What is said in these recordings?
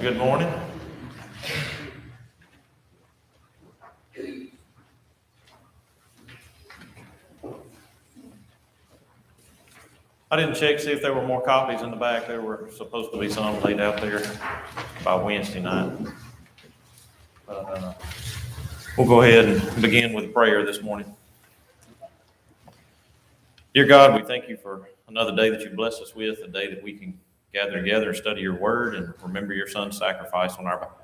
Good morning. I didn't check to see if there were more copies in the back. There were supposed to be some laid out there by Wednesday night. But we'll go ahead and begin with prayer this morning. Dear God, we thank you for another day that you bless us with, a day that we can gather together and study your word and remember your son's sacrifice on our behalf.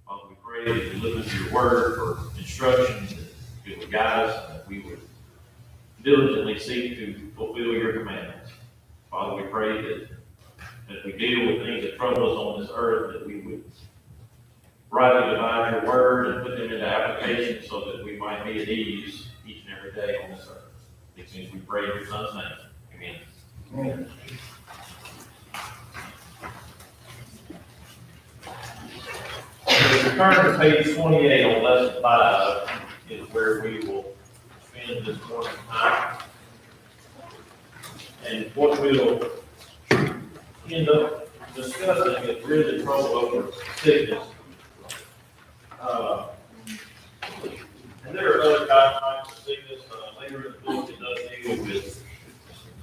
Father, we pray that you listen to your word for instructions, that you would guide us, and that we would diligently seek to fulfill your commandments. Father, we pray that as we deal with things that trouble us on this earth, that we would rightly divide your word and put them into application so that we might be at ease each and every day on this earth. These things we pray in your son's name. Amen. Amen. If we turn to page 28 on lesson 5 is where we will spend this morning's time. And what we'll end up discussing is really trouble over sickness. And there are other types of sickness. Later in the book, it does deal with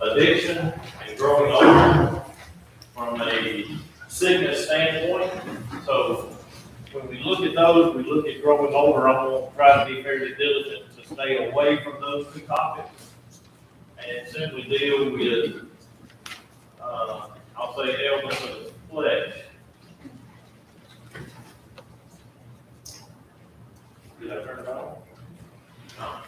addiction and growing old from a sickness standpoint. So when we look at those, we look at growing older. I'm going to try to be fairly diligent to stay away from those two topics and simply deal with, I'll say, ailments of the flesh. Did I turn it on? No.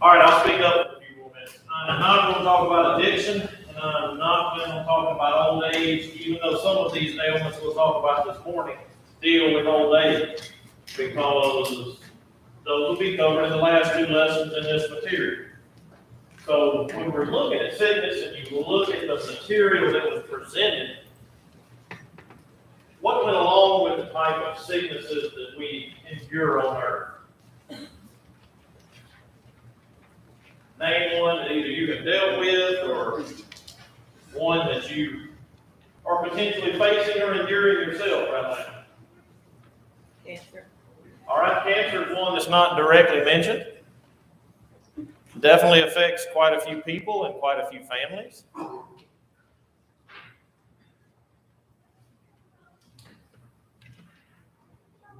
All right, I'll speak up for a few more minutes. I'm not going to talk about addiction, and I'm not going to talk about old age, even though some of these ailments we'll talk about this morning deal with old age, because those will be covered in the last two lessons in this material. So when we're looking at sickness and you look at the material that was presented, what went along with the type of sicknesses that we endure on earth? Name one that either you have dealt with or one that you are potentially facing or enduring yourself right now. Cancer. All right, cancer is one that's not directly mentioned. Definitely affects quite a few people and quite a few families.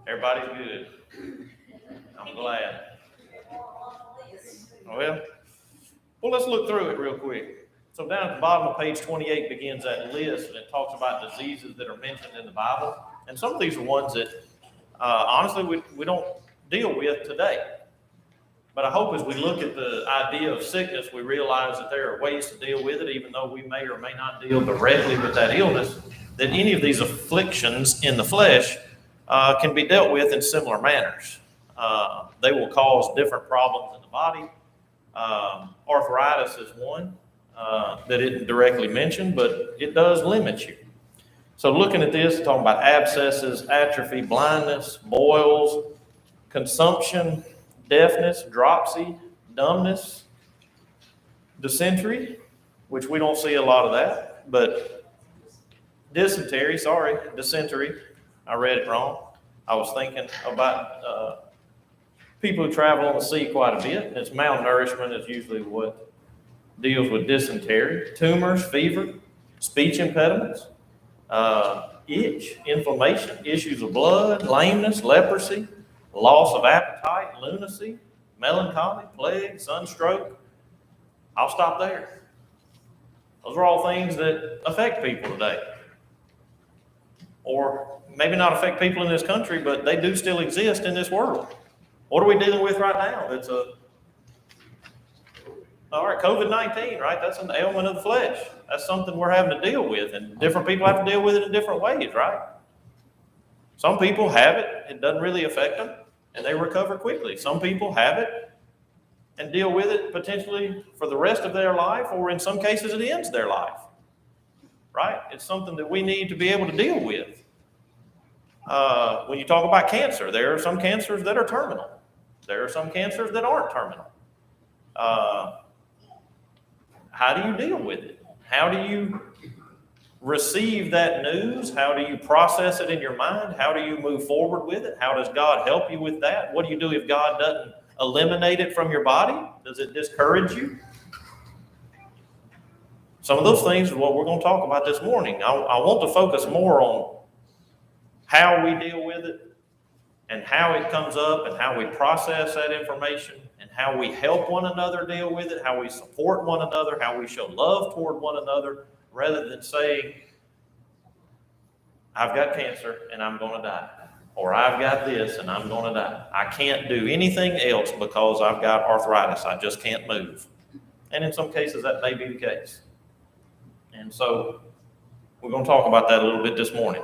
Everybody's good. I'm glad. Well, let's look through it real quick. So down at the bottom of page 28 begins that list, and it talks about diseases that are mentioned in the Bible. And some of these are ones that, honestly, we don't deal with today. But I hope as we look at the idea of sickness, we realize that there are ways to deal with it, even though we may or may not deal directly with that illness, that any of these afflictions in the flesh can be dealt with in similar manners. They will cause different problems in the body. Arthritis is one that isn't directly mentioned, but it does limit you. So looking at this, talking about abscesses, atrophy, blindness, boils, consumption, deafness, dropsy, dumbness, dysentery, which we don't see a lot of that, but dysentery, I read it wrong. I was thinking about people who travel on the sea quite a bit, and it's malnourishment is usually what deals with dysentery. Tumors, fever, speech impediments, itch, inflammation, issues of blood, lameness, leprosy, loss of appetite, lunacy, melancholy, plague, sunstroke. I'll stop there. Those are all things that affect people today. Or maybe not affect people in this country, but they do still exist in this world. What are we dealing with right now? COVID-19, right? That's an ailment of the flesh. That's something we're having to deal with, and different people have to deal with it in different ways, right? Some people have it, it doesn't really affect them, and they recover quickly. Some people have it and deal with it potentially for the rest of their life, or in some cases it ends their life, right? It's something that we need to be able to deal with. When you talk about cancer, there are some cancers that are terminal. There are some cancers that aren't terminal. How do you deal with it? How do you receive that news? How do you process it in your mind? How do you move forward with it? How does God help you with that? What do you do if God doesn't eliminate it from your body? Does it discourage you? Some of those things are what we're going to talk about this morning. I want to focus more on how we deal with it and how it comes up and how we process that information and how we help one another deal with it, how we support one another, how we show love toward one another, rather than saying, I've got cancer and I'm going to die, or I've got this and I'm going to die. I can't do anything else because I've got arthritis. I just can't move. And in some cases, that may be the case. And so we're going to talk about that a little bit this morning.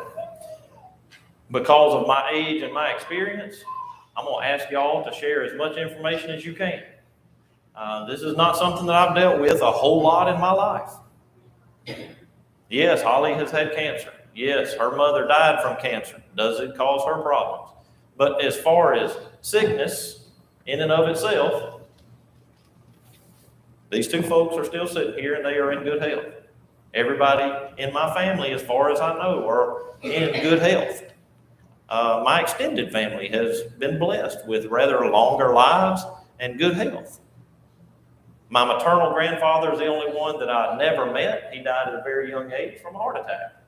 Because of my age and my experience, I'm going to ask y'all to share as much information as you can. This is not something that I've dealt with a whole lot in my life. Yes, Holly has had cancer. Yes, her mother died from cancer. Does it cause her problems? But as far as sickness in and of itself, these two folks are still sitting here and they are in good health. Everybody in my family, as far as I know, are in good health. My extended family has been blessed with rather longer lives and good health. My maternal grandfather is the only one that I never met. He died at a very young age from a heart attack.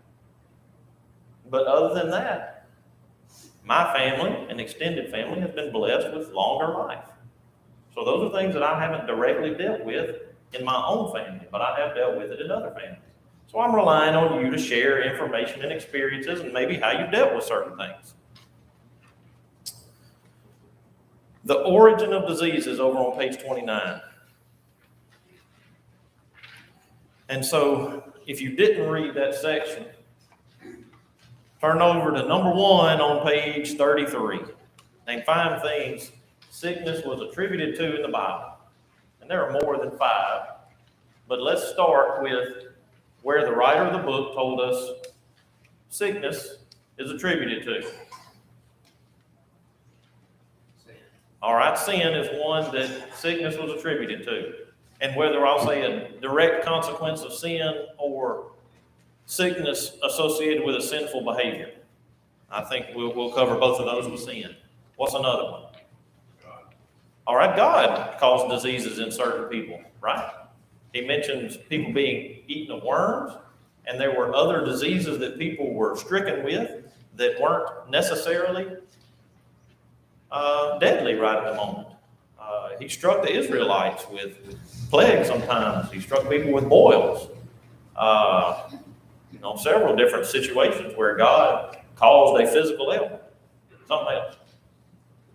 But other than that, my family and extended family has been blessed with longer life. So those are things that I haven't directly dealt with in my own family, but I have dealt with it in other families. So I'm relying on you to share information and experiences and maybe how you dealt with certain things. The origin of disease is over on page 29. And so if you didn't read that section, turn over to number 1 on page 33 and find things sickness was attributed to in the Bible. And there are more than 5. But let's start with where the writer of the book told us sickness is attributed to. All right, sin is one that sickness was attributed to. And whether I'll say a direct consequence of sin or sickness associated with a sinful behavior, I think we'll cover both of those with sin. What's another one? All right, God caused diseases in certain people, right? He mentions people being eaten of worms, and there were other diseases that people were stricken with that weren't necessarily deadly right at the moment. He struck the Israelites with plagues sometimes. He struck people with boils. Several different situations where God caused a physical ailment. Something else.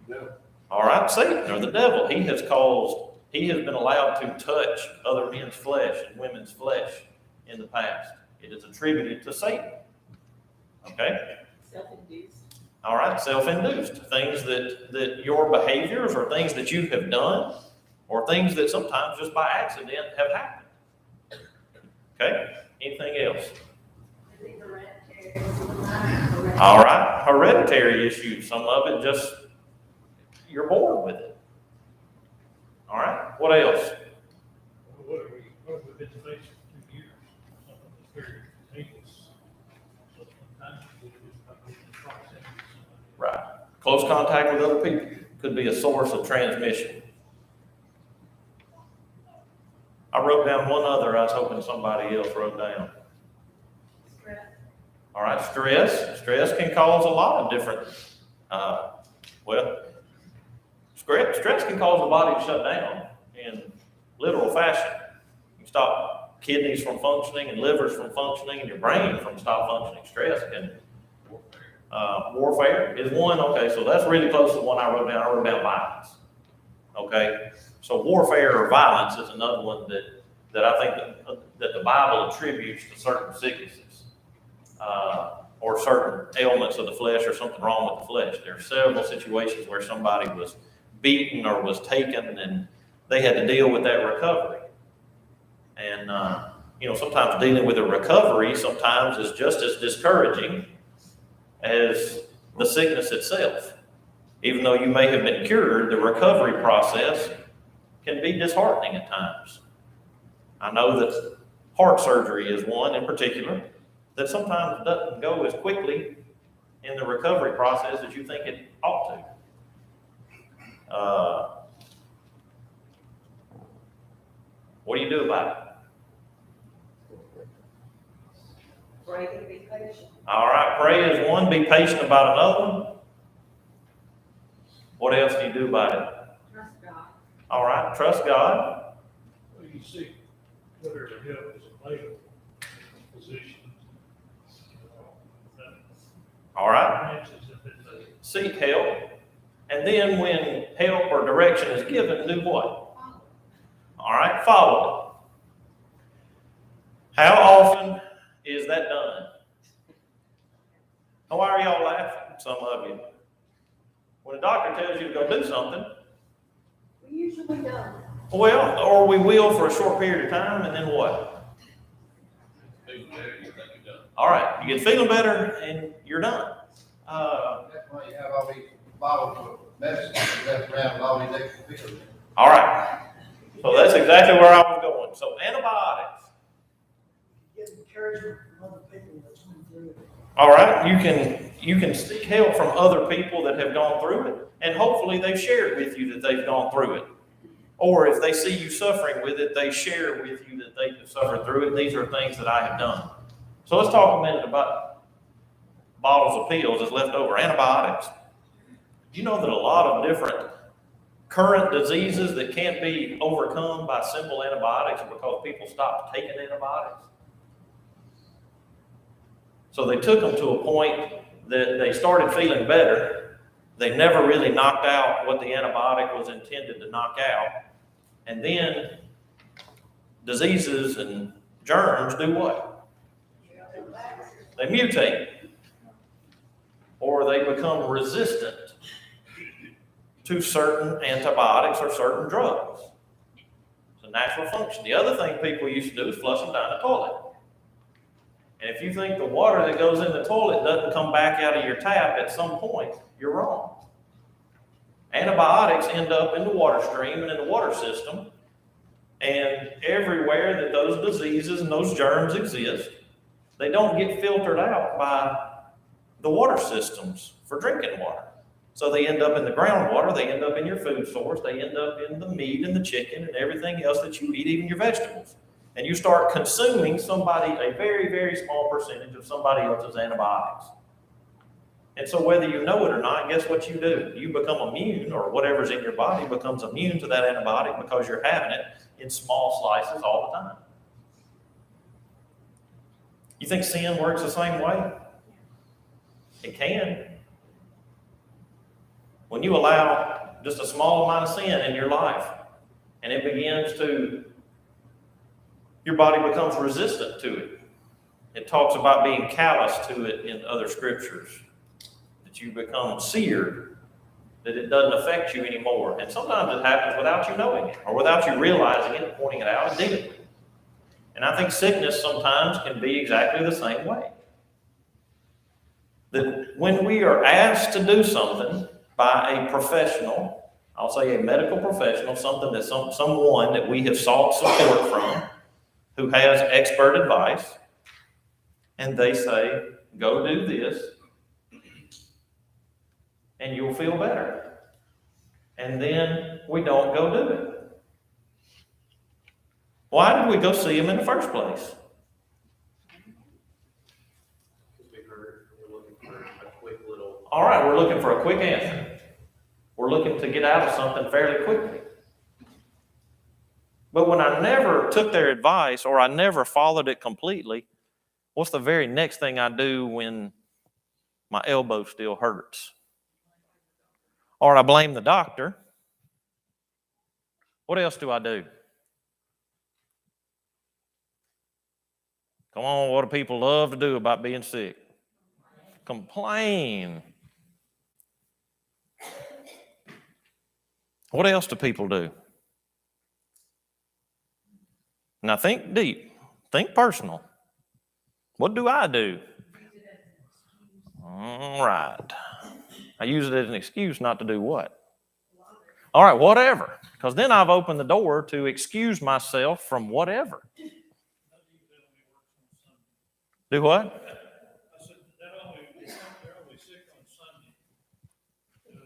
No. All right, Satan or the devil, he has been allowed to touch other men's flesh and women's flesh in the past. It is attributed to Satan. Okay? Self-induced. All right, self-induced. Things that your behaviors or things that you have done or things that sometimes just by accident have happened. Okay? Anything else? All right, hereditary issues. Some of it just, you're born with it. All right, what else? What have we been facing for 2 years? Something that's very contagious. So sometimes we just have to process it. Right. Close contact with other people could be a source of transmission. I wrote down one other I was hoping somebody else wrote down. Stress. All right, stress. Stress can cause a lot of different, stress can cause the body to shut down in literal fashion. You stop kidneys from functioning and livers from functioning and your brain from stop functioning. Stress can, warfare is one. Okay, so that's really close to the one I wrote down. I wrote down violence. Okay, so warfare or violence is another one that I think that the Bible attributes to certain sicknesses or certain ailments of the flesh or something wrong with the flesh. There are several situations where somebody was beaten or was taken and they had to deal with that recovery. And, sometimes dealing with a recovery sometimes is just as discouraging as the sickness itself. Even though you may have been cured, the recovery process can be disheartening at times. I know that heart surgery is one in particular that sometimes doesn't go as quickly in the recovery process as you think it ought to. What do you do about it? Pray and be patient. All right, pray is one, be patient about another one. What else do you do about it? Trust God. All right, trust God. Well, you see whether the help is available, position. All right, Branches have been made. seek help. And then when help or direction is given, do what? Follow. All right, follow it. How often is that done? Why are y'all laughing, some of you? When a doctor tells you to go do something, We usually don't. well, or we will for a short period of time, and then what? All right, you get feeling better, and you're done. That's why you have all these bottles of medicine left around with all these extra pills. All right, so that's exactly where I was going. So antibiotics. Get encouragement from other people that's been through it. All right, you can seek help from other people that have gone through it, and hopefully they've shared with you that they've gone through it. Or if they see you suffering with it, they share with you that they have suffered through it. These are things that I have done. So let's talk a minute about bottles of pills that's left over, antibiotics. You know that a lot of different current diseases that can't be overcome by simple antibiotics are because people stopped taking antibiotics. So they took them to a point that they started feeling better. They never really knocked out what the antibiotic was intended to knock out. And then diseases and germs do what? They mutate. Or they become resistant to certain antibiotics or certain drugs. It's a natural function. The other thing people used to do is flush them down the toilet. And if you think the water that goes in the toilet doesn't come back out of your tap at some point, you're wrong. Antibiotics end up in the water stream and in the water system. And everywhere that those diseases and those germs exist, they don't get filtered out by the water systems for drinking water. So they end up in the groundwater, they end up in your food source, they end up in the meat and the chicken and everything else that you eat, even your vegetables. And you start consuming a very, very small percentage of somebody else's antibiotics. And so whether you know it or not, guess what you do? You become immune, or whatever's in your body becomes immune to that antibiotic because you're having it in small slices all the time. You think sin works the same way? It can. When you allow just a small amount of sin in your life, and it begins to, your body becomes resistant to it. It talks about being callous to it in other scriptures, that you become seared, that it doesn't affect you anymore. And sometimes it happens without you knowing it, or without you realizing it, pointing it out, and dealing with it. And I think sickness sometimes can be exactly the same way. That when we are asked to do something by a professional, I'll say a medical professional, something that someone that we have sought support from, who has expert advice, and they say, go do this, and you'll feel better. And then we don't go do it. Why did we go see him in the first place? All right, we're looking for a quick answer. We're looking to get out of something fairly quickly. But when I never took their advice, or I never followed it completely, what's the very next thing I do when my elbow still hurts? Or I blame the doctor. What else do I do? Come on, what do people love to do about being sick? Complain. What else do people do? Now think deep. Think personal. What do I do? All right. I use it as an excuse not to do what? All right, whatever. Because then I've opened the door to excuse myself from whatever. Do what? I said, they're only sick on Sunday.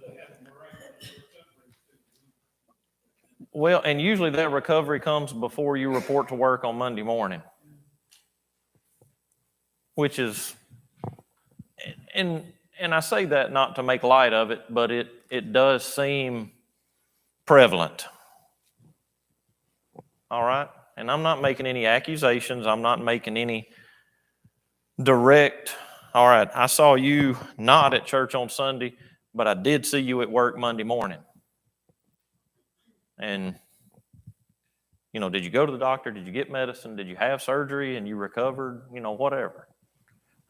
They have miraculous recovery too. Well, and usually that recovery comes before you report to work on Monday morning, which is, and I say that not to make light of it, but it does seem prevalent. All right? And I'm not making any accusations. I'm not making any direct, all right, I saw you not at church on Sunday, but I did see you at work Monday morning. And, did you go to the doctor? Did you get medicine? Did you have surgery and you recovered? Whatever.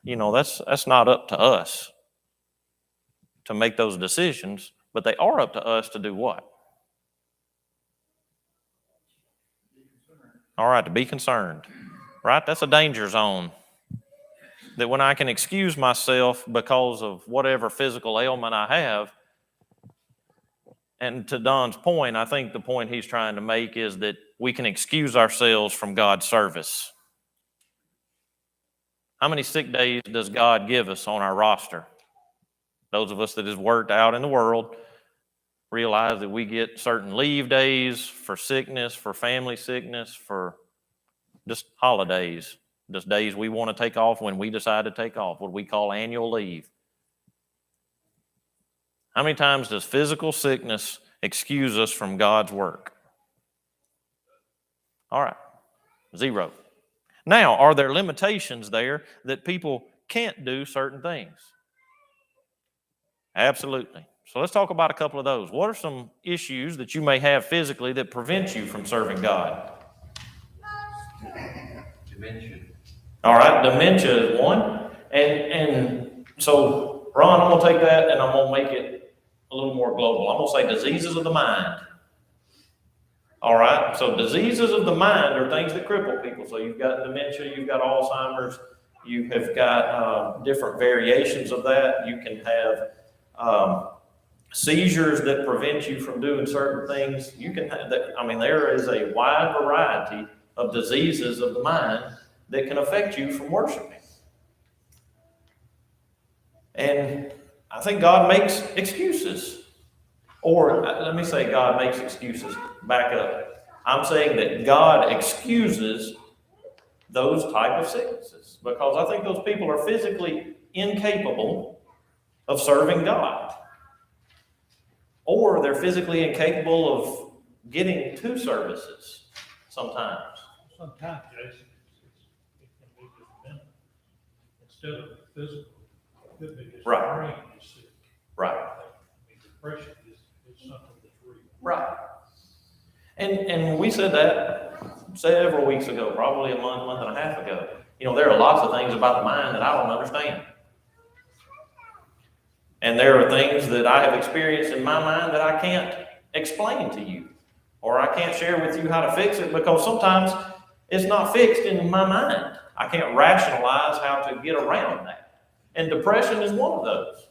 That's not up to us to make those decisions, but they are up to us to do what? All right, to be concerned, right? That's a danger zone. That when I can excuse myself because of whatever physical ailment I have, and to Don's point, I think the point he's trying to make is that we can excuse ourselves from God's service. How many sick days does God give us on our roster? Those of us that has worked out in the world realize that we get certain leave days for sickness, for family sickness, for just holidays, just days we want to take off when we decide to take off, what we call annual leave. How many times does physical sickness excuse us from God's work? All right, 0. Now, are there limitations there that people can't do certain things? Absolutely. So let's talk about a couple of those. What are some issues that you may have physically that prevent you from serving God? Dementia. All right, dementia is one. And so, Ron, I'm going to take that and I'm going to make it a little more global. I'm going to say diseases of the mind. All right, so diseases of the mind are things that cripple people. So you've got dementia, you've got Alzheimer's, you have got different variations of that. You can have seizures that prevent you from doing certain things. You can have that. I mean, there is a wide variety of diseases of the mind that can affect you from worshiping. And I think God makes excuses. Or let me say God makes excuses. Back up. I'm saying that God excuses those type of sicknesses because I think those people are physically incapable of serving God. Or they're physically incapable of getting to services sometimes. Sometimes, Jason, it can be just mental instead of physical. It could be just Right. brain is sick. Right. I mean, depression is something that's real. Right. And we said that several weeks ago, probably a month and a half ago. There are lots of things about the mind that I don't understand. And there are things that I have experienced in my mind that I can't explain to you, or I can't share with you how to fix it because sometimes it's not fixed in my mind. I can't rationalize how to get around that. And depression is one of those.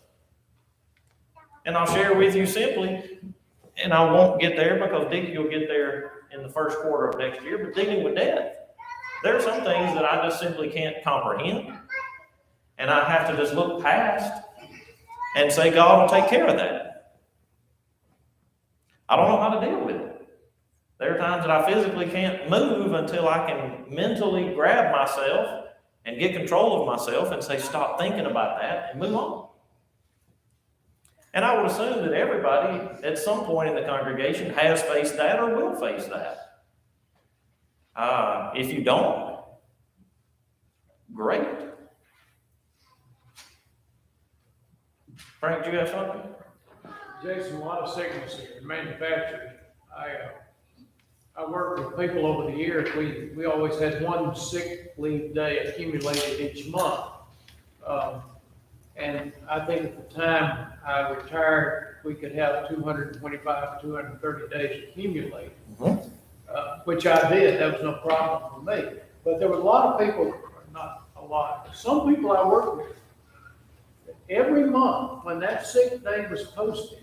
And I'll share with you simply, and I won't get there because Dickie will get there in the first quarter of next year, but dealing with death. There are some things that I just simply can't comprehend. And I have to just look past and say, God will take care of that. I don't know how to deal with it. There are times that I physically can't move until I can mentally grab myself and get control of myself and say, stop thinking about that and move on. And I would assume that everybody at some point in the congregation has faced that or will face that. If you don't, great. Frank, do you have something? Jason, a lot of sickness in manufacturing. I worked with people over the years. We always had one sick leave day accumulated each month. And I think at the time I retired, we could have 225, 230 days accumulated, which I did. That was no problem for me. But there were a lot of people, not a lot, some people I worked with. Every month, when that sick day was posted,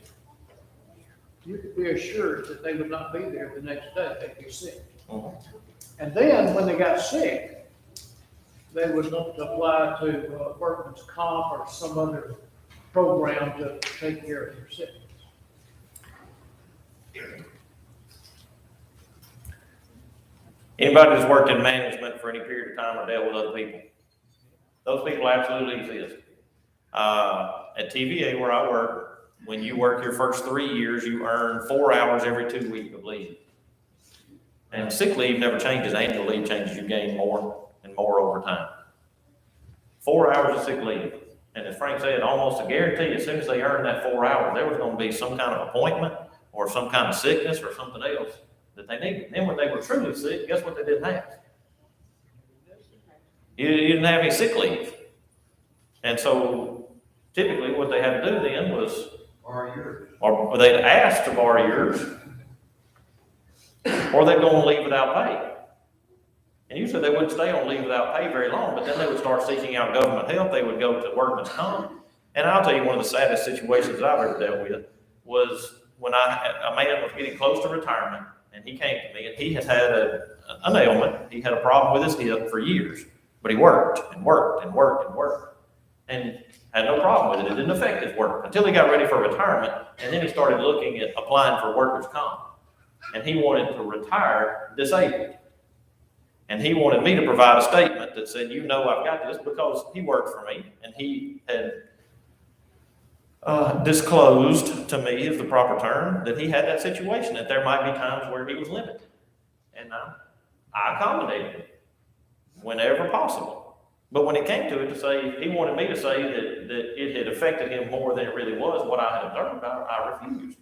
you could be assured that they would not be there the next day. They'd be sick. And then, when they got sick, they would look to apply to workman's comp or some other program to take care of their sickness. Anybody that's worked in management for any period of time or dealt with other people, those people absolutely exist. At TVA where I work, when you work your first 3 years, you earn 4 hours every 2 weeks of leave. And sick leave never changes, annual leave changes, you gain more and more over time. 4 hours of sick leave. And as Frank said, almost a guarantee, as soon as they earned that 4 hours, there was gonna be some kind of appointment or some kind of sickness or something else that they needed. Then when they were truly sick, guess what they didn't have? You didn't have any sick leave. And so typically what they had to do then was, or they'd ask to borrow yours, or they'd go on leave without pay. And usually they wouldn't stay on leave without pay very long, but then they would start seeking out government help. They would go to workman's comp. And I'll tell you, one of the saddest situations that I've ever dealt with was when a man was getting close to retirement, and he came to me, and he had had an ailment. He had a problem with his hip for years, but he worked and worked and worked and worked, and had no problem with it. It didn't affect his work until he got ready for retirement, and then he started looking at applying for workers' comp, and he wanted to retire disabled. And he wanted me to provide a statement that said, you know, I've got this, because he worked for me, and he had disclosed to me, is the proper term, that he had that situation, that there might be times where he was limited. And I accommodated him whenever possible. But when it came to it, to say, he wanted me to say that it had affected him more than it really was, what I had observed, I refused.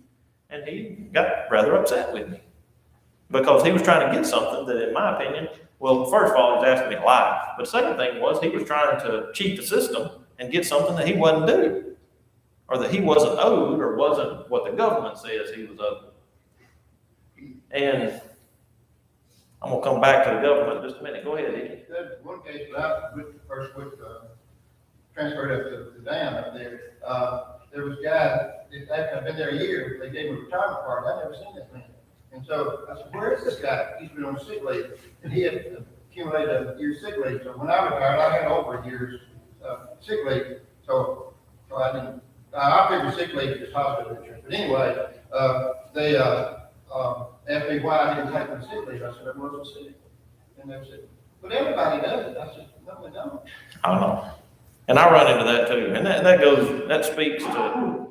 And he got rather upset with me, because he was trying to get something that, in my opinion, well, first of all, he was asking me to lie. But the second thing was, he was trying to cheat the system and get something that he wasn't due, or that he wasn't owed, or wasn't what the government says he was owed. And I'm gonna come back to the government in just a minute. Go ahead, Eddie. There's one case, but I transferred up to the dam up there. There was a guy, after I've been there a year, they gave him a retirement card. I've never seen that man. And so I said, where is this guy? He's been on sick leave, and he had accumulated a year's sick leave. So when I retired, I had over a year's sick leave. So I didn't. I figured sick leave is hospital insurance. But anyway, they asked me why I didn't take my sick leave. I said, I wasn't sick. And they said, but everybody does it. I said, no, they don't. I don't know. And I run into that too. And that speaks to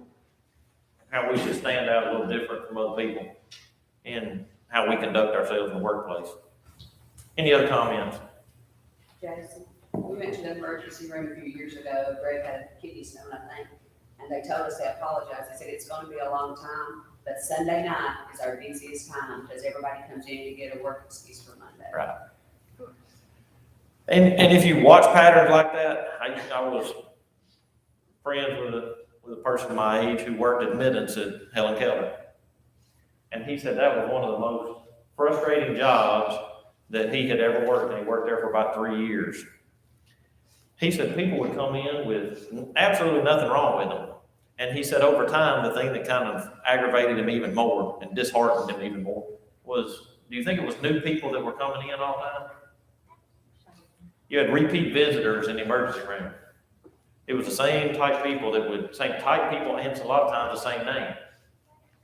how we should stand out a little different from other people in how we conduct ourselves in the workplace. Any other comments? Jason, we went to the emergency room a few years ago. Greg had kidney stone, I think, and they told us they apologized. They said it's going to be a long time, but Sunday night is our busiest time because everybody comes in to get a work excuse for Monday. Right. And if you watch patterns like that, I was friends with a person my age who worked admittance at Helen Keller. And he said that was one of the most frustrating jobs that he had ever worked, and he worked there for about 3 years. He said people would come in with absolutely nothing wrong with them. And he said over time, the thing that kind of aggravated him even more and disheartened him even more was, do you think it was new people that were coming in all the time? You had repeat visitors in the emergency room. It was the same type people same type people, and a lot of times the same name.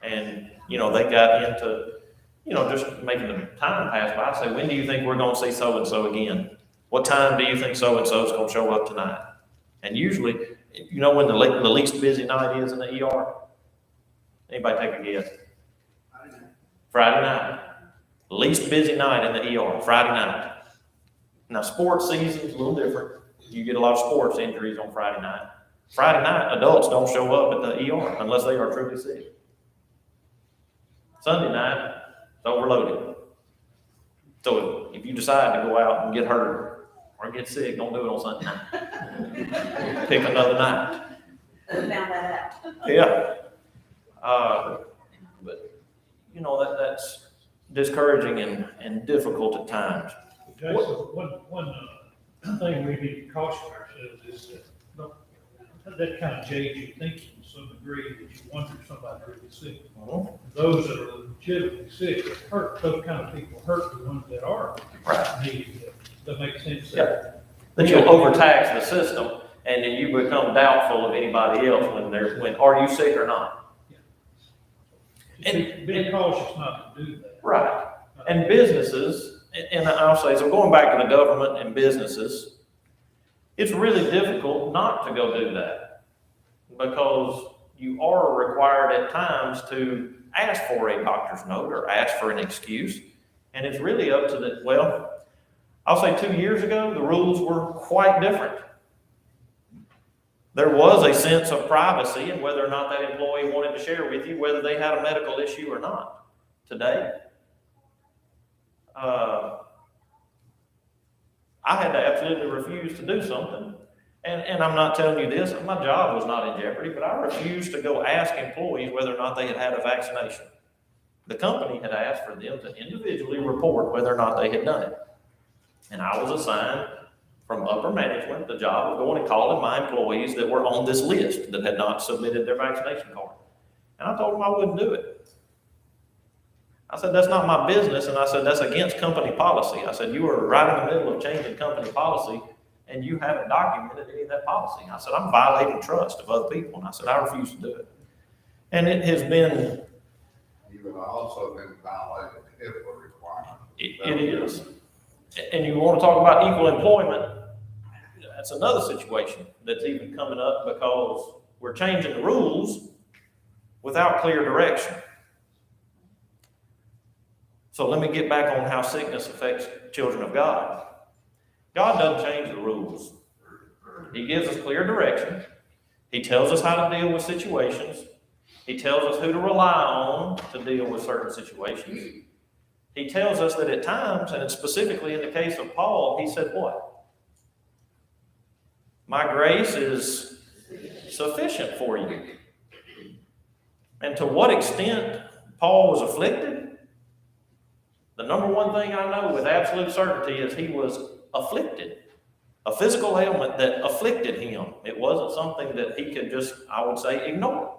And, they got into, just making the time pass by. I say, when do you think we're going to see so-and-so again? What time do you think so-and-so is going to show up tonight? And usually, when the least busy night is in the ER? Anybody take a guess? Friday night. Least busy night in the ER, Friday night. Now, sports season's a little different. You get a lot of sports injuries on Friday night. Friday night, adults don't show up at the ER unless they are truly sick. Sunday night, it's overloaded. So if you decide to go out and get hurt or get sick, don't do it on Sunday night. Pick another night. We found that out. Yeah. But, that's discouraging and difficult at times. Jason, one thing we need to caution ourselves is that kind of jades your thinking to some degree that you wonder if somebody's really sick. Mhm. Those that are legitimately sick, that hurt, those kind of people hurt the ones that are Right. needing it. That makes sense. Yeah. that you'll overtax the system, and then you become doubtful of anybody else when are you sick or not? Be cautious not to do that. Right. And businesses, and I'll say, so going back to the government and businesses, it's really difficult not to go do that because you are required at times to ask for a doctor's note or ask for an excuse. And it's really up to the, well, I'll say 2 years ago, the rules were quite different. There was a sense of privacy and whether or not that employee wanted to share with you whether they had a medical issue or not. Today, I had to absolutely refuse to do something. And I'm not telling you this, my job was not in jeopardy, but I refused to go ask employees whether or not they had had a vaccination. The company had asked for them to individually report whether or not they had done it. And I was assigned from upper management the job of going and calling my employees that were on this list that had not submitted their vaccination card. And I told them I wouldn't do it. I said, that's not my business. And I said, that's against company policy. I said, you are right in the middle of changing company policy and you haven't documented any of that policy. I said, I'm violating trust of other people. And I said, I refuse to do it. And it has been. You would also been violating the HIPAA requirement. It is. And you want to talk about equal employment, that's another situation that's even coming up because we're changing the rules without clear direction. So let me get back on how sickness affects children of God. God doesn't change the rules. He gives us clear direction. He tells us how to deal with situations. He tells us who to rely on to deal with certain situations. He tells us that at times, and specifically in the case of Paul, he said what? My grace is sufficient for you. And to what extent Paul was afflicted? The number one thing I know with absolute certainty is he was afflicted. A physical ailment that afflicted him. It wasn't something that he could just, I would say, ignore.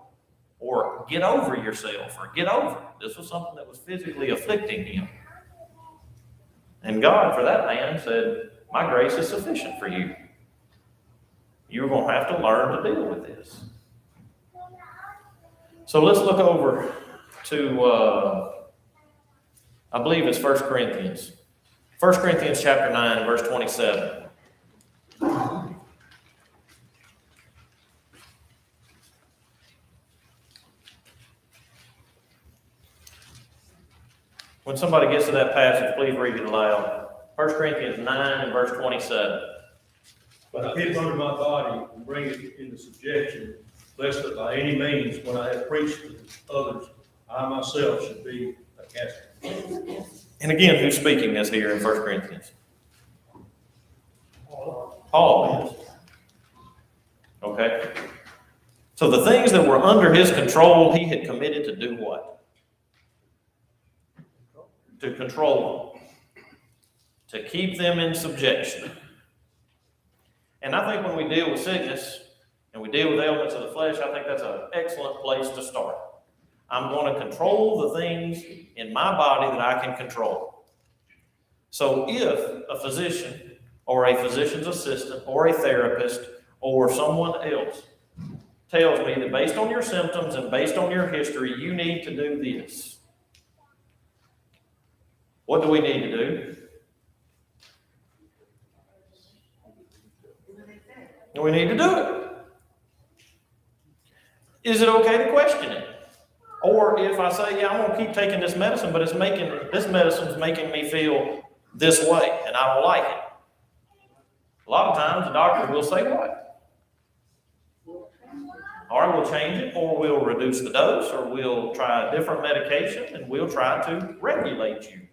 Or get over yourself, or get over it. This was something that was physically afflicting him. And God, for that man, said, my grace is sufficient for you. You're going to have to learn to deal with this. So let's look over to, I believe it's 1 Corinthians. 1 Corinthians chapter 9 and verse 27. When somebody gets to that passage, please read it aloud. 1 Corinthians 9 and verse 27. But I keep under my body and bring it into subjection, lest that by any means, when I have preached to others, I myself should be a castaway. And again, who's speaking this here in 1 Corinthians? Paul is. Okay. So the things that were under his control, he had committed to do what? To control them. To keep them in subjection. And I think when we deal with sickness and we deal with ailments of the flesh, I think that's an excellent place to start. I'm going to control the things in my body that I can control. So if a physician or a physician's assistant or a therapist or someone else tells me that based on your symptoms and based on your history, you need to do this, what do we need to do? We need to do it. Is it okay to question it? Or if I say, yeah, I'm going to keep taking this medicine, but this medicine's making me feel this way, and I don't like it. A lot of times the doctor will say what? Or we'll change it, or we'll reduce the dose, or we'll try a different medication, and we'll try to regulate you.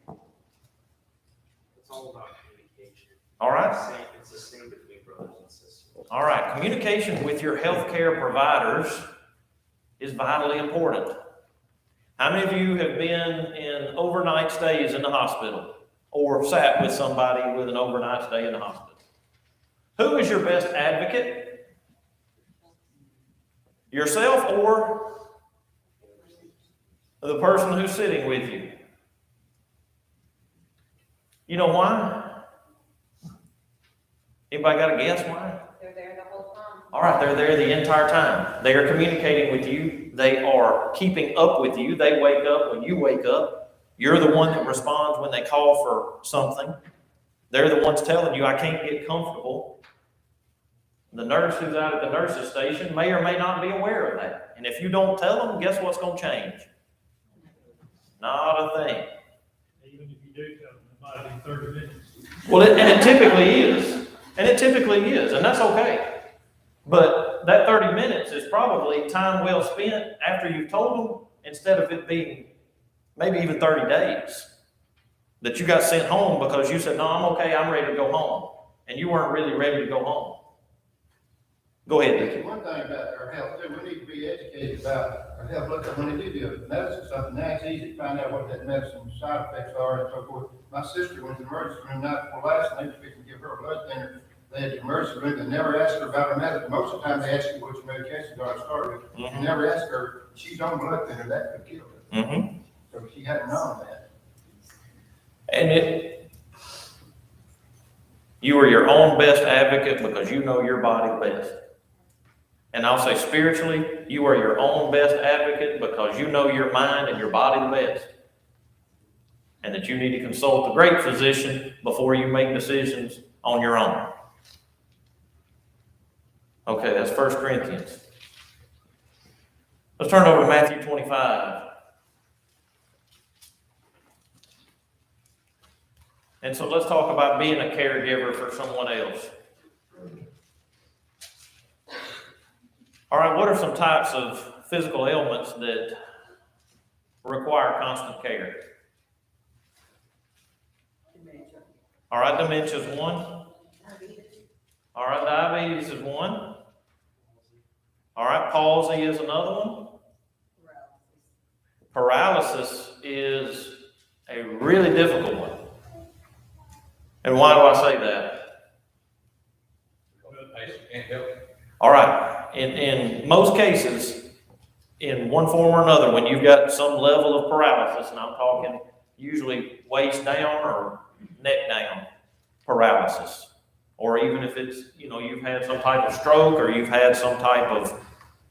It's all about communication. All right? It's the same between brothers and sisters. All right. Communication with your healthcare providers is vitally important. How many of you have been in overnight stays in the hospital or sat with somebody with an overnight stay in the hospital? Who is your best advocate? Yourself or the person who's sitting with you? You know why? Anybody got a guess why? They're there the whole time. All right, they're there the entire time. They are communicating with you. They are keeping up with you. They wake up when you wake up. You're the one that responds when they call for something. They're the ones telling you, I can't get comfortable. The nurse who's out at the nurse's station may or may not be aware of that. And if you don't tell them, guess what's going to change? Not a thing. Even if you do tell them, it might be 30 minutes. Well, and it typically is. And it typically is, and that's okay. But that 30 minutes is probably time well spent after you've told them, instead of it being maybe even 30 days that you got sent home because you said, no, I'm okay, I'm ready to go home. And you weren't really ready to go home. Go ahead, Dickie. One thing about our health, too, we need to be educated about our health. Look, when they do the medicine something, now it's easy to find out what that medicine's side effects are and so forth. My sister went to the emergency room night before last, and they were fixing to give her a blood thinner. They had the emergency room, they never asked her about her medicine. Most of the time, they ask you what your medications are to start with. They never asked her, she's on blood thinner, that could kill her. Mm-hmm. So she hadn't known that. And you are your own best advocate because you know your body best. And I'll say spiritually, you are your own best advocate because you know your mind and your body the best. And that you need to consult the great physician before you make decisions on your own. Okay, that's 1 Corinthians. Let's turn over to Matthew 25. And so let's talk about being a caregiver for someone else. All right, what are some types of physical ailments that require constant care? Dementia. All right, dementia is one. All right, diabetes is one. All right, palsy is another one. Paralysis is a really difficult one. And why do I say that? All right, in most cases, in one form or another, when you've got some level of paralysis, and I'm talking usually waist down or neck down paralysis, or even if it's, you've had some type of stroke or you've had some type of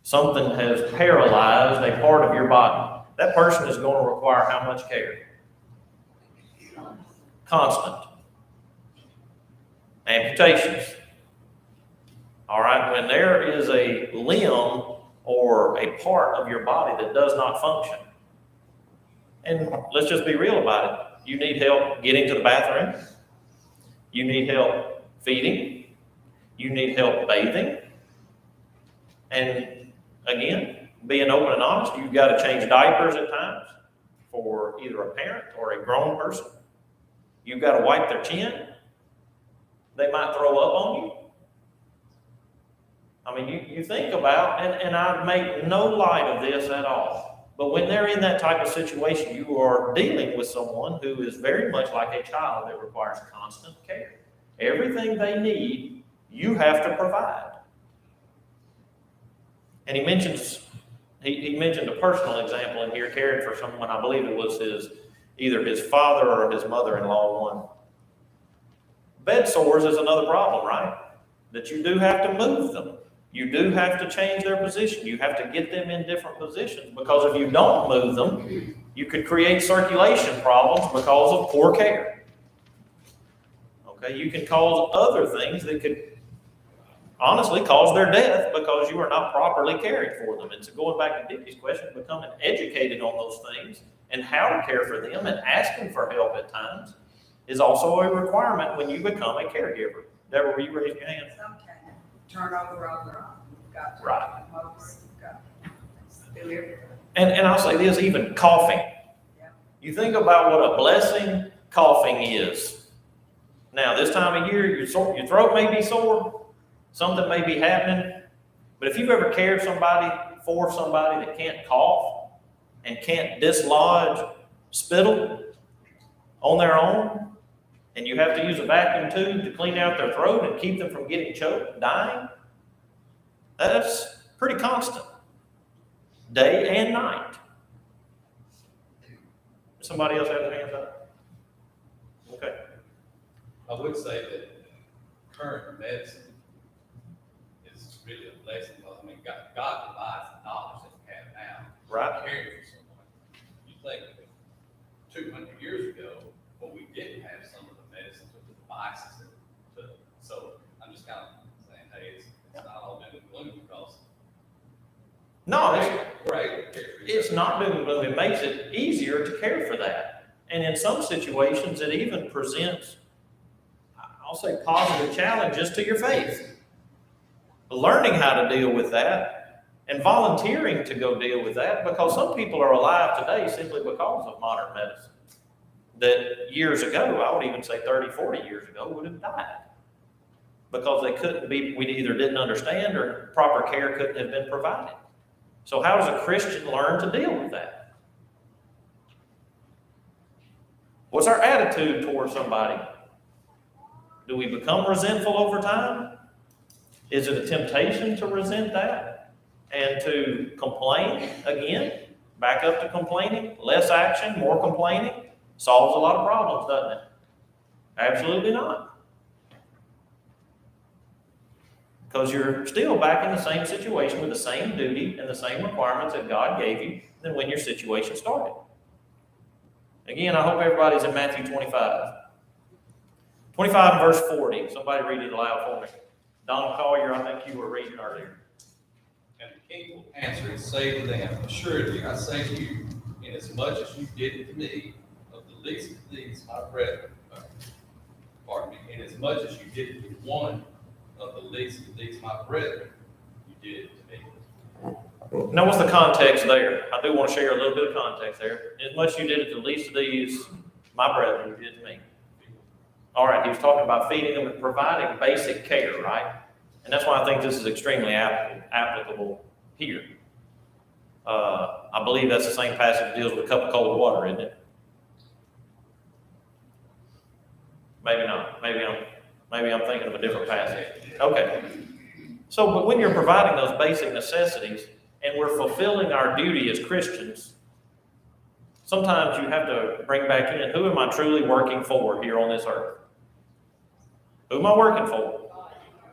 something has paralyzed a part of your body, that person is going to require how much care? Constant. Amputations. All right, when there is a limb or a part of your body that does not function, and let's just be real about it, you need help getting to the bathroom, you need help feeding, you need help bathing, and again, being open and honest, you've got to change diapers at times for either a parent or a grown person. You've got to wipe their chin. They might throw up on you. I mean, you think about, and I make no light of this at all, but when they're in that type of situation, you are dealing with someone who is very much like a child that requires constant care. Everything they need, you have to provide. And he mentioned a personal example in here, caring for someone, I believe it was either his father or his mother-in-law one. Bed sores is another problem, right? That you do have to move them. You do have to change their position. You have to get them in different positions, because if you don't move them, you could create circulation problems because of poor care. Okay, you can cause other things that could honestly cause their death because you are not properly caring for them. And so going back to Dickie's question, becoming educated on those things and how to care for them and asking for help at times is also a requirement when you become a caregiver. Deborah, will you raise your hand? Okay, turn over all the wrong. You've got to. Right. You've got to do everything. And I'll say this, even coughing. Yeah. You think about what a blessing coughing is. Now, this time of year, your throat may be sore, something may be happening, but if you've ever cared for somebody that can't cough and can't dislodge spittle on their own, and you have to use a vacuum tube to clean out their throat and keep them from getting choked and dying, that's pretty constant, day and night. Somebody else have their hands up? Okay. I would say that current medicine is really a blessing, because, I mean, God provides the knowledge that we have now. Right. Caring for someone. You think 200 years ago, when we didn't have some of the medicines or the devices so I'm just kind of saying, hey, it's not all doom and gloom, because No, we're able to care for each it's other. not doom and gloom. It makes it easier to care for that. And in some situations, it even presents, I'll say, positive challenges to your faith. Learning how to deal with that and volunteering to go deal with that, because some people are alive today simply because of modern medicine. That years ago, I would even say 30, 40 years ago, would have died. Because they couldn't be, we either didn't understand or proper care couldn't have been provided. So how does a Christian learn to deal with that? What's our attitude towards somebody? Do we become resentful over time? Is it a temptation to resent that and to complain again? Back up to complaining, less action, more complaining, solves a lot of problems, doesn't it? Absolutely not. Because you're still back in the same situation with the same duty and the same requirements that God gave you than when your situation started. Again, I hope everybody's in Matthew 25. 25 and verse 40. Somebody read it aloud for me. Donald Collier, I think you were reading earlier. And the king will answer and say to them, assuredly, I say to you, inasmuch as you did it to me, of the least of these my brethren, inasmuch as you did it to one of the least of these my brethren, you did it to me. Now, what's the context there? I do want to share a little bit of context there. As much you did it to the least of these, my brethren, you did to me. All right, he was talking about feeding them and providing basic care, right? And that's why I think this is extremely applicable here. I believe that's the same passage that deals with a cup of cold water, isn't it? Maybe not. Maybe I'm thinking of a different passage. Okay. So, but when you're providing those basic necessities and we're fulfilling our duty as Christians, sometimes you have to bring back in, who am I truly working for here on this earth? Who am I working for?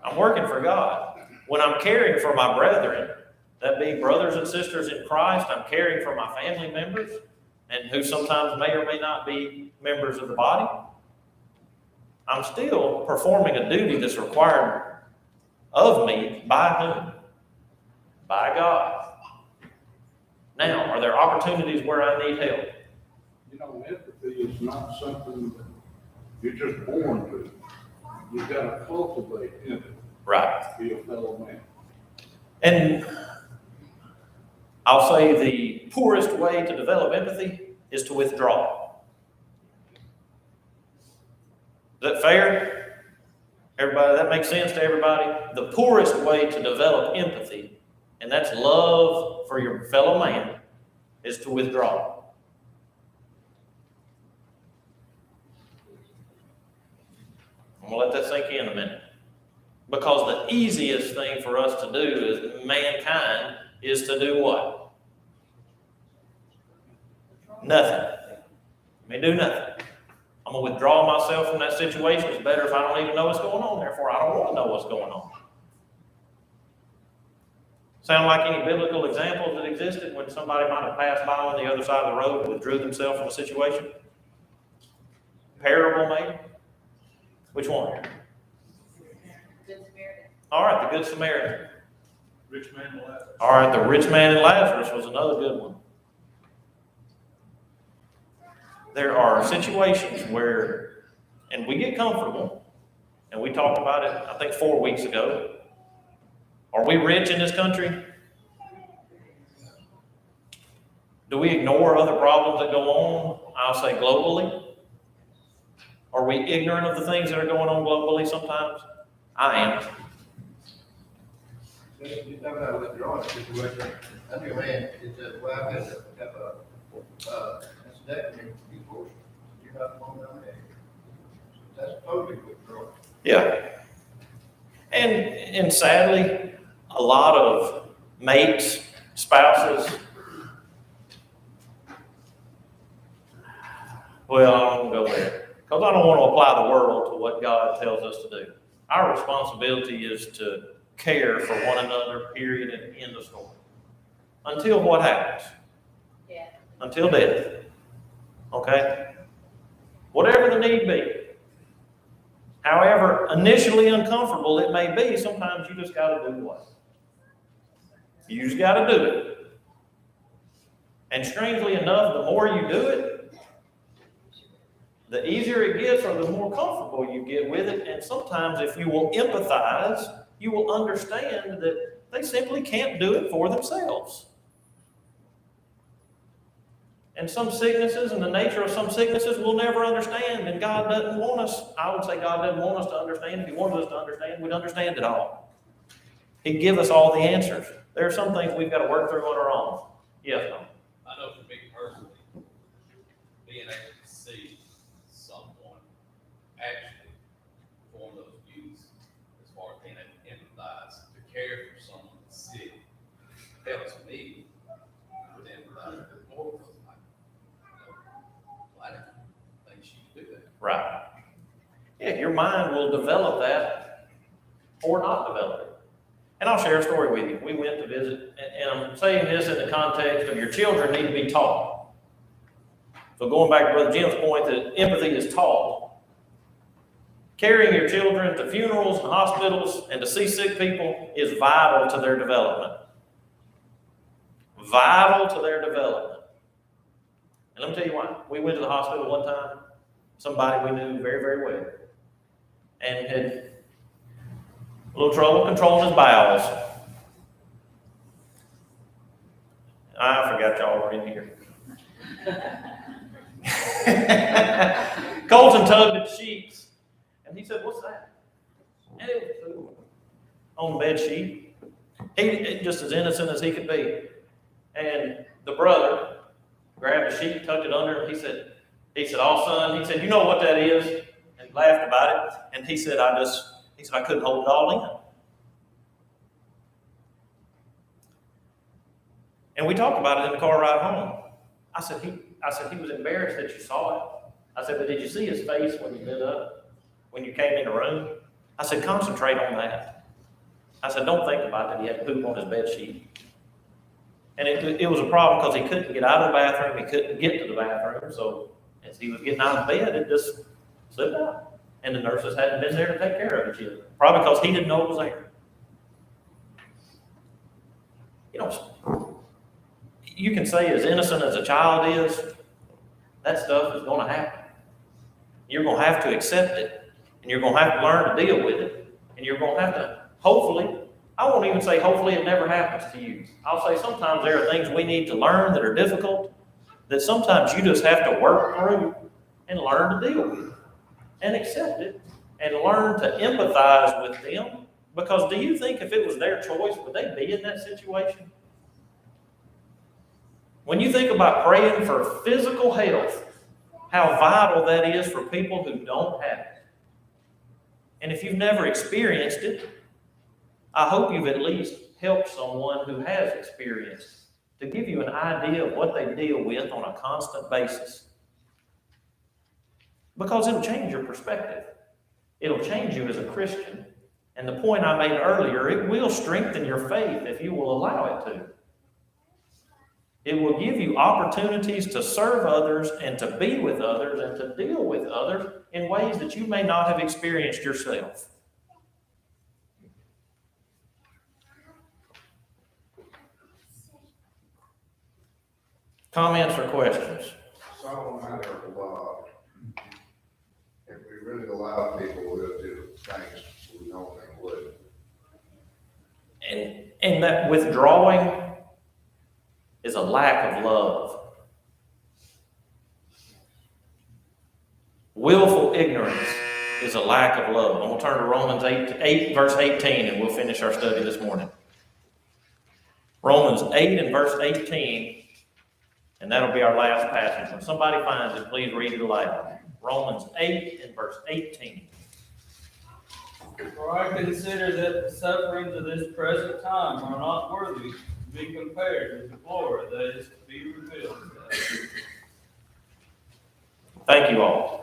I'm working for God. When I'm caring for my brethren, that be brothers and sisters in Christ, I'm caring for my family members, and who sometimes may or may not be members of the body, I'm still performing a duty that's required of me by whom? By God. Now, are there opportunities where I need help? You know, empathy is not something that you're just born to. You've got to cultivate empathy. Right. Be a fellow man. And I'll say the poorest way to develop empathy is to withdraw. Is that fair? Everybody, that makes sense to everybody? The poorest way to develop empathy, and that's love for your fellow man, is to withdraw. I'm going to let that sink in a minute. Because the easiest thing for us to do as mankind is to do what? Nothing. I mean, do nothing. I'm going to withdraw myself from that situation. It's better if I don't even know what's going on. Therefore, I don't want to know what's going on. Sound like any biblical examples that existed when somebody might have passed by on the other side of the road and withdrew themselves from a situation? Parable, maybe? Which one? Good Samaritan. All right, the Good Samaritan. Rich man and Lazarus. All right, the rich man and Lazarus was another good one. There are situations where, and we get comfortable, and we talked about it, I think 4 weeks ago. Are we rich in this country? Do we ignore other problems that go on, I'll say globally? Are we ignorant of the things that are going on globally sometimes? I am. You talk about withdrawing situation. I knew a man, his wife had to have a mastectomy before you're not going down there. That's totally withdrawing. Yeah. And sadly, a lot of mates, spouses, well, I won't go there. Because I don't want to apply the world to what God tells us to do. Our responsibility is to care for one another, period, and end of story. Until what happens? Yeah. Until death. Okay? Whatever the need be. However initially uncomfortable it may be, sometimes you just got to do what? You just got to do it. And strangely enough, the more you do it, the easier it gets or the more comfortable you get with it. And sometimes if you will empathize, you will understand that they simply can't do it for themselves. And some sicknesses and the nature of some sicknesses we'll never understand, and God doesn't want us, I would say God doesn't want us to understand. If He wanted us to understand, we'd understand it all. He'd give us all the answers. There are some things we've got to work through on our own. Yes, no? I know for me personally, being able to see someone actually form those views as far as being able to empathize, to care for someone that's sick, helps me to empathize a bit more. Because I didn't think she could do that. Right. Yeah, your mind will develop that or not develop it. And I'll share a story with you. We went to visit, and I'm saying this in the context of your children need to be taught. So going back to Brother Jim's point that empathy is taught. Carrying your children to funerals and hospitals and to see sick people is vital to their development. Vital to their development. And let me tell you why. We went to the hospital one time, somebody we knew very, very well, and had a little trouble controlling his bowels. I forgot y'all were in here. Colton tugged at the sheets, and he said, "What's that?" And it was food on the bed sheet. He just as innocent as he could be. And the brother grabbed the sheet, tucked it under him. He said, "Oh, son," he said, "you know what that is?" And laughed about it. And he said, I couldn't hold it all in. And we talked about it in the car ride home. I said, he was embarrassed that you saw it. I said, but did you see his face when he lit up? When you came in the room? I said, concentrate on that. I said, don't think about that he had poop on his bed sheet. And it was a problem because he couldn't get out of the bathroom. He couldn't get to the bathroom. So as he was getting out of bed, it just slipped out. And the nurses hadn't been there to take care of it yet. Probably because he didn't know it was there. You know, you can say as innocent as a child is, that stuff is going to happen. You're going to have to accept it. And you're going to have to learn to deal with it. And you're going to have to, hopefully, I won't even say hopefully it never happens to you. I'll say sometimes there are things we need to learn that are difficult, that sometimes you just have to work through and learn to deal with. And accept it, and learn to empathize with them. Because do you think if it was their choice, would they be in that situation? When you think about praying for physical health, how vital that is for people who don't have it. And if you've never experienced it, I hope you've at least helped someone who has experienced to give you an idea of what they deal with on a constant basis. Because it'll change your perspective. It'll change you as a Christian. And the point I made earlier, it will strengthen your faith if you will allow it to. It will give you opportunities to serve others and to be with others and to deal with others in ways that you may not have experienced yourself. Comments or questions? It's all a matter of love. If we really allow people, we'll do things we normally wouldn't. And that withdrawing is a lack of love. Willful ignorance is a lack of love. And we'll turn to Romans 8 verse 18, and we'll finish our study this morning. Romans 8 and verse 18, and that'll be our last passage. When somebody finds it, please read it aloud. Romans 8 and verse 18. For I consider that the sufferings of this present time are not worthy to be compared with the glory that is to be revealed. Thank you all.